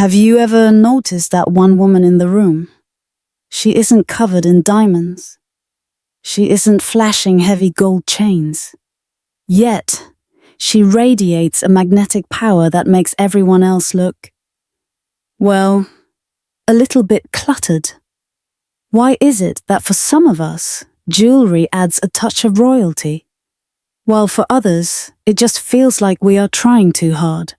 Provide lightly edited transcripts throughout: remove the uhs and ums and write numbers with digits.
Have you ever noticed that one woman in the room? She isn't covered in diamonds. She isn't flashing heavy gold chains. Yet, she radiates a magnetic power that makes everyone else look, well, a little bit cluttered. Why is it that for some of us, jewelry adds a touch of royalty, while for others, it just feels like we are trying too hard?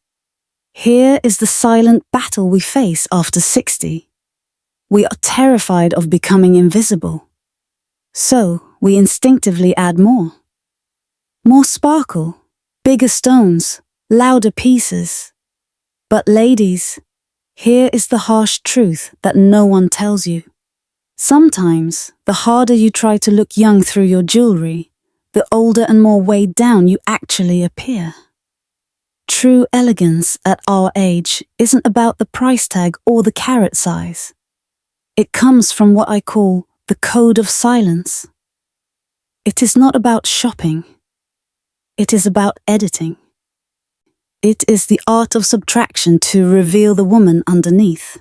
Here is the silent battle we face after 60. We are terrified of becoming invisible. So, we instinctively add more. More sparkle, bigger stones, louder pieces. But ladies, here is the harsh truth that no one tells you. Sometimes, the harder you try to look young through your jewelry, the older and more weighed down you actually appear. True elegance at our age isn't about the price tag or the carat size. It comes from what I call the code of silence. It is not about shopping. It is about editing. It is the art of subtraction to reveal the woman underneath.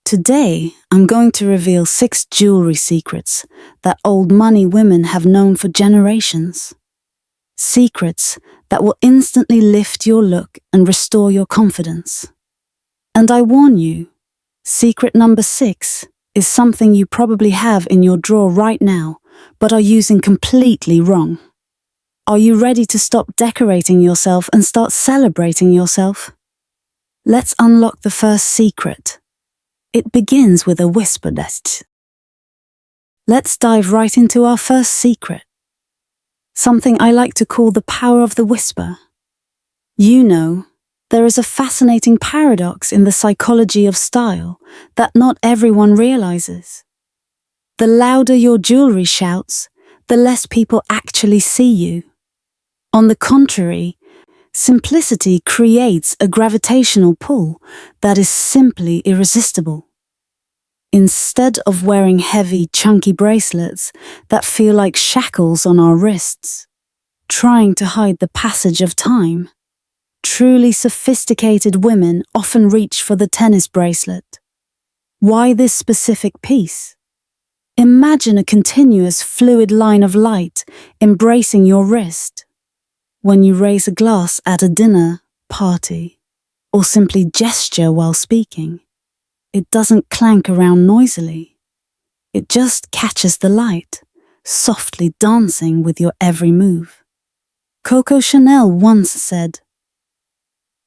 Today, I'm going to reveal 6 jewelry secrets that old money women have known for generations. Secrets that will instantly lift your look and restore your confidence. And I warn you, secret number 6 is something you probably have in your drawer right now, but are using completely wrong. Are you ready to stop decorating yourself and start celebrating yourself? Let's unlock the first secret. It begins with a whisper. Let's dive right into our first secret. Something I like to call the power of the whisper. You know, there is a fascinating paradox in the psychology of style that not everyone realizes. The louder your jewelry shouts, the less people actually see you. On the contrary, simplicity creates a gravitational pull that is simply irresistible. Instead of wearing heavy, chunky bracelets that feel like shackles on our wrists, trying to hide the passage of time, truly sophisticated women often reach for the tennis bracelet. Why this specific piece? Imagine a continuous, fluid line of light embracing your wrist. When you raise a glass at a dinner, party, or simply gesture while speaking, it doesn't clank around noisily. It just catches the light, softly dancing with your every move. Coco Chanel once said,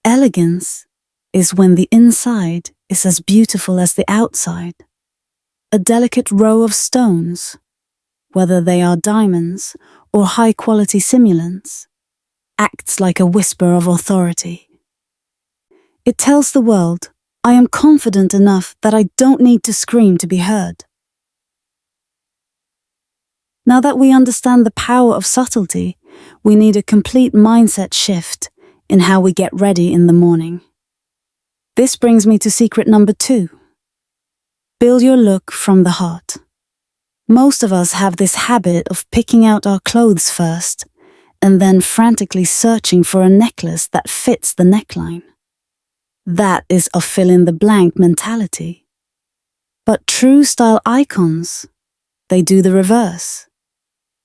"Elegance is when the inside is as beautiful as the outside. A delicate row of stones, whether they are diamonds or high-quality simulants, acts like a whisper of authority. It tells the world, I am confident enough that I don't need to scream to be heard." Now that we understand the power of subtlety, we need a complete mindset shift in how we get ready in the morning. This brings me to secret number 2. Build your look from the heart. Most of us have this habit of picking out our clothes first, and then frantically searching for a necklace that fits the neckline. That is a fill-in-the-blank mentality. But true style icons, they do the reverse.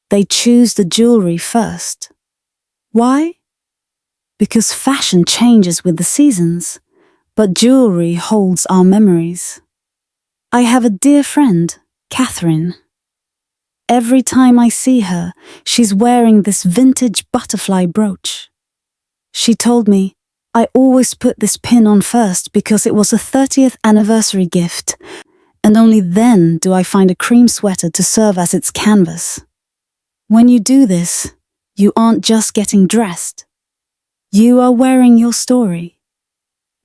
They choose the jewelry first. Why? Because fashion changes with the seasons, but jewelry holds our memories. I have a dear friend, Catherine. Every time I see her, she's wearing this vintage butterfly brooch. She told me, "I always put this pin on first because it was a 30th anniversary gift, and only then do I find a cream sweater to serve as its canvas." When you do this, you aren't just getting dressed. You are wearing your story.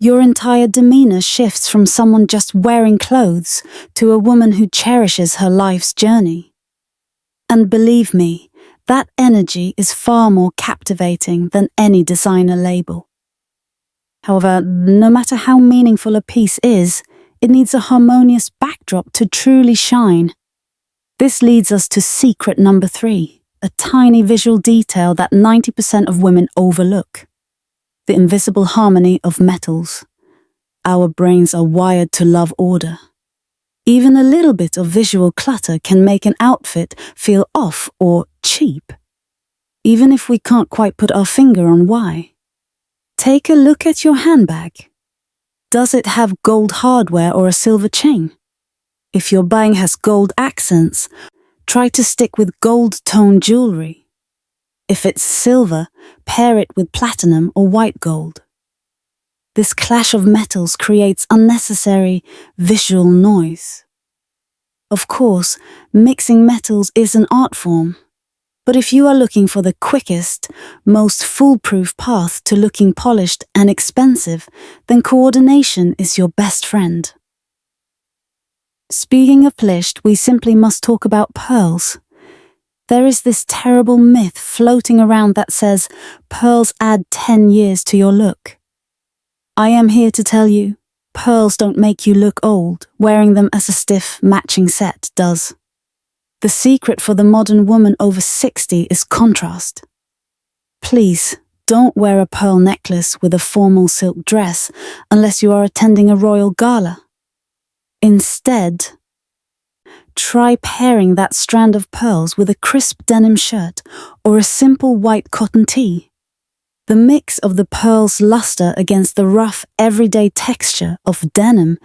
Your entire demeanor shifts from someone just wearing clothes to a woman who cherishes her life's journey. And believe me, that energy is far more captivating than any designer label. However, no matter how meaningful a piece is, it needs a harmonious backdrop to truly shine. This leads us to secret number 3, a tiny visual detail that 90% of women overlook: the invisible harmony of metals. Our brains are wired to love order. Even a little bit of visual clutter can make an outfit feel off or cheap, even if we can't quite put our finger on why. Take a look at your handbag. Does it have gold hardware or a silver chain? If your bang has gold accents, try to stick with gold-toned jewelry. If it's silver, pair it with platinum or white gold. This clash of metals creates unnecessary visual noise. Of course, mixing metals is an art form, but if you are looking for the quickest, most foolproof path to looking polished and expensive, then coordination is your best friend. Speaking of polished, we simply must talk about pearls. There is this terrible myth floating around that says pearls add 10 years to your look. I am here to tell you, pearls don't make you look old. Wearing them as a stiff, matching set does. The secret for the modern woman over 60 is contrast. Please, don't wear a pearl necklace with a formal silk dress unless you are attending a royal gala. Instead, try pairing that strand of pearls with a crisp denim shirt or a simple white cotton tee. The mix of the pearl's luster against the rough, everyday texture of denim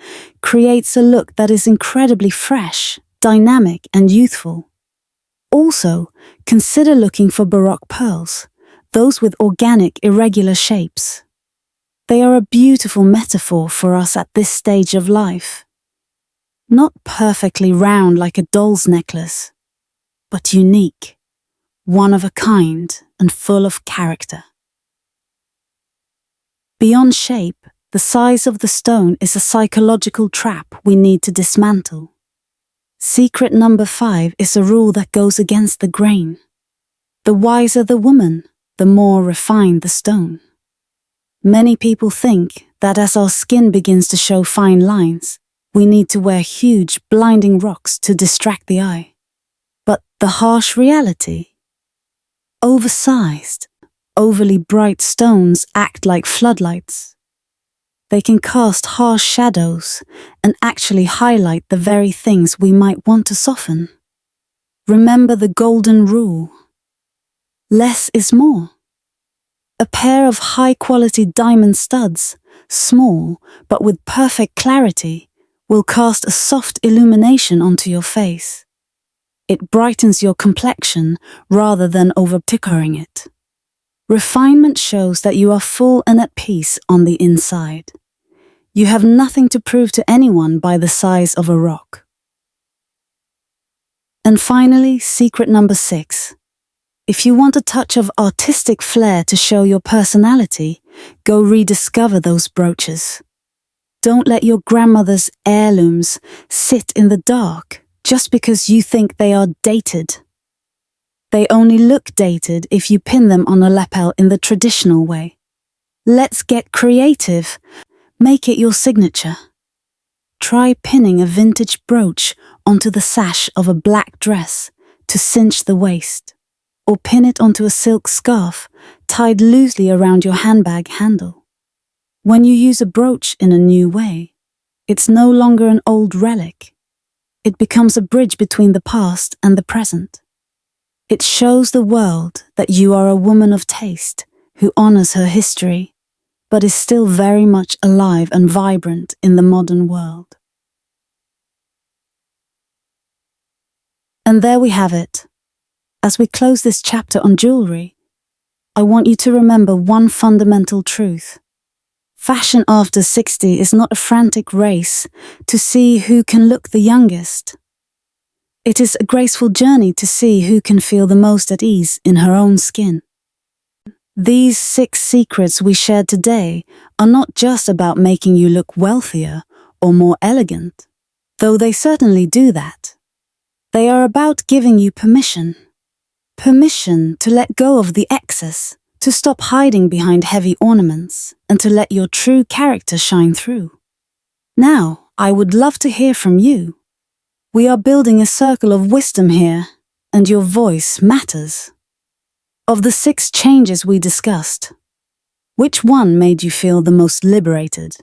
creates a look that is incredibly fresh, dynamic, and youthful. Also, consider looking for Baroque pearls, those with organic, irregular shapes. They are a beautiful metaphor for us at this stage of life. Not perfectly round like a doll's necklace, but unique, one of a kind, and full of character. Beyond shape, the size of the stone is a psychological trap we need to dismantle. Secret number 5 is a rule that goes against the grain. The wiser the woman, the more refined the stone. Many people think that as our skin begins to show fine lines, we need to wear huge, blinding rocks to distract the eye. But the harsh reality? Oversized, overly bright stones act like floodlights. They can cast harsh shadows and actually highlight the very things we might want to soften. Remember the golden rule. Less is more. A pair of high-quality diamond studs, small but with perfect clarity, will cast a soft illumination onto your face. It brightens your complexion rather than over-tickering it. Refinement shows that you are full and at peace on the inside. You have nothing to prove to anyone by the size of a rock. And finally, secret number 6. If you want a touch of artistic flair to show your personality, go rediscover those brooches. Don't let your grandmother's heirlooms sit in the dark just because you think they are dated. They only look dated if you pin them on a lapel in the traditional way. Let's get creative. Make it your signature. Try pinning a vintage brooch onto the sash of a black dress to cinch the waist, or pin it onto a silk scarf tied loosely around your handbag handle. When you use a brooch in a new way, it's no longer an old relic. It becomes a bridge between the past and the present. It shows the world that you are a woman of taste who honors her history, but is still very much alive and vibrant in the modern world. And there we have it. As we close this chapter on jewelry, I want you to remember one fundamental truth. Fashion after 60 is not a frantic race to see who can look the youngest. It is a graceful journey to see who can feel the most at ease in her own skin. These 6 secrets we shared today are not just about making you look wealthier or more elegant, though they certainly do that. They are about giving you permission. Permission to let go of the excess, to stop hiding behind heavy ornaments, and to let your true character shine through. Now, I would love to hear from you. We are building a circle of wisdom here, and your voice matters. Of the 6 changes we discussed, which one made you feel the most liberated?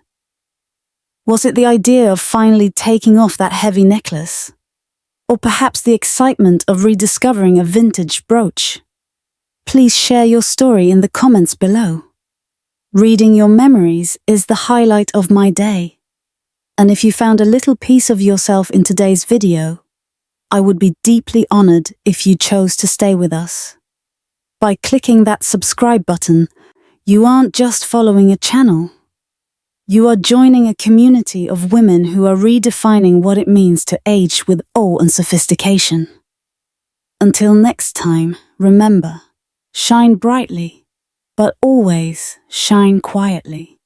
Was it the idea of finally taking off that heavy necklace? Or perhaps the excitement of rediscovering a vintage brooch? Please share your story in the comments below. Reading your memories is the highlight of my day. And if you found a little piece of yourself in today's video, I would be deeply honored if you chose to stay with us. By clicking that subscribe button, you aren't just following a channel. You are joining a community of women who are redefining what it means to age with awe and sophistication. Until next time, remember, shine brightly, but always shine quietly.